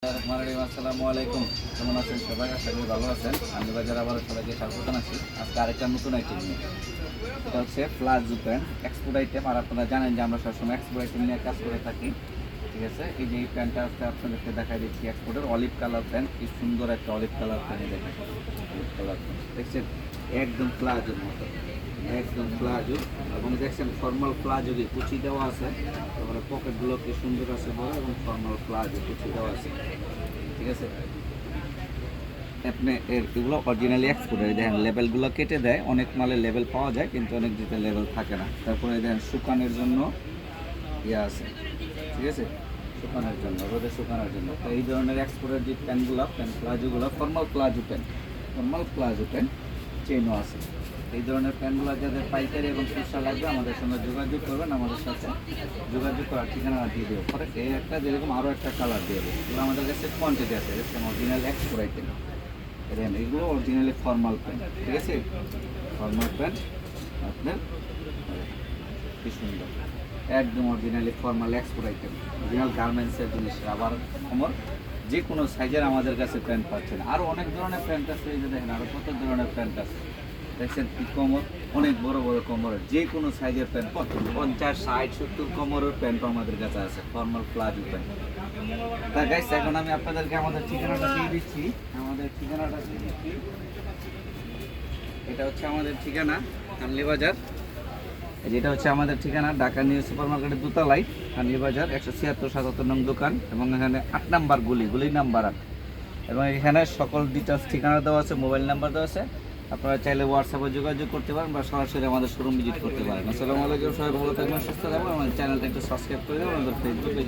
আসসালামু আলাইকুম, কেমন আছেন সবাই? আশা করি ভালো আছেন। আমি বাজার আবার সবাইকে স্বাগত জানাচ্ছি। আজকে আরেকটা নতুন আইটেম নিয়ে, এটা হচ্ছে প্লাজো প্যান্ট এক্সপোর্ট আইটেম। আর আপনারা জানেন যে আমরা সবসময় এক্সপোর্ট আইটেম নিয়ে কাজ করে থাকি, ঠিক আছে। এই যে এই প্যান্টটা আজকে আপনাদেরকে দেখাই দিচ্ছি, এক্সপোর্টের অলিভ কালার প্যান্ট। কি সুন্দর একটা অলিভ কালার প্যান্ট, দেখেন অলিভ কালার প্যান্ট, দেখছেন একদম প্লাজোর মতো, একদম প্লাজো। এবং দেখছেন ফর্মাল প্লাজো কি কুচি দেওয়া আছে, তারপরে পকেটগুলো কি সুন্দর আছে বড়, এবং ফর্মাল প্লাজো কুচি দেওয়া আছে, ঠিক আছে। আপনি এগুলো অরিজিনালি এক্সপোর্টের, দেখেন লেবেলগুলো কেটে দেয়। অনেক মালের লেবেল পাওয়া যায় কিন্তু অনেক যেটা লেবেল থাকে না। তারপরে দেখেন শুকানোর জন্য ইয়ে আছে, ঠিক আছে, শুকানোর জন্য, রোদে শুকানোর জন্য। তো এই ধরনের এক্সপোর্টের যে প্যান্টগুলো, প্যান্ট প্লাজোগুলো formal palazzo pant, formal palazzo pant চেনও আছে। এই ধরনের প্যান্টগুলো যাদের পাইকারি এবং খুচরা লাগবে আমাদের সঙ্গে যোগাযোগ করবেন। আমাদের সাথে যোগাযোগ করার ঠিকানা দিয়ে দেবো। পরে এই একটা যেরকম আরও একটা কালার দিয়ে দেবো। এগুলো আমাদের কাছে কোয়ান্টিটি আছে, দেখছেন অরিজিনাল এক্সপোর্ট আইটেম। দেখেন এগুলো অরিজিনালি ফর্মাল প্যান্ট, ঠিক আছে, ফর্মাল প্যান্ট আপনার কি সুন্দর, একদম originally formal export item, original গার্মেন্টসের জিনিস। আবার কোমর যে কোনো সাইজের আমাদের কাছে প্যান্ট পাচ্ছেন। আরও অনেক ধরনের প্যান্ট আছে, এই যে দেখেন আরও কত ধরনের প্যান্ট আছে, দেখছেন কি কোমর, অনেক বড় বড় কোমরের যে কোনো সাইজের প্যান্ট 50, 60, 70 কোমরের প্যান্টও আমাদের কাছে আছে, ফর্মাল প্লাজো প্যান্ট। তা গাইস, এখন আমি আপনাদেরকে আমাদের ঠিকানাটা দিয়ে দিচ্ছি। আমাদের ঠিকানাটা দিয়ে দিচ্ছি, এটা হচ্ছে আমাদের ঠিকানা কানলি বাজার। যেটা হচ্ছে আমাদের ঠিকানা ঢাকা নিউ সুপার মার্কেটের দোতলায়, কানলি বাজার 176-77 নং দোকান, এবং এখানে 8 নাম্বার গুলি নাম্বার 8। এবং এখানে সকল ডিটেলস ঠিকানা দেওয়া আছে, মোবাইল নাম্বার দেওয়া আছে। আপনারা চাইলে হোয়াটসঅ্যাপে যোগাযোগ করতে পারেন বা সরাসরি আমাদের শোরুম ভিজিট করতে পারেন। আসসালামু আলাইকুম, সবাই ভালো থাকবেন, সুস্থ থাকবেন। আমাদের চ্যানেলটা একটু সাবস্ক্রাইব করে দেবেন, আমাদের ফেসবুক পেজে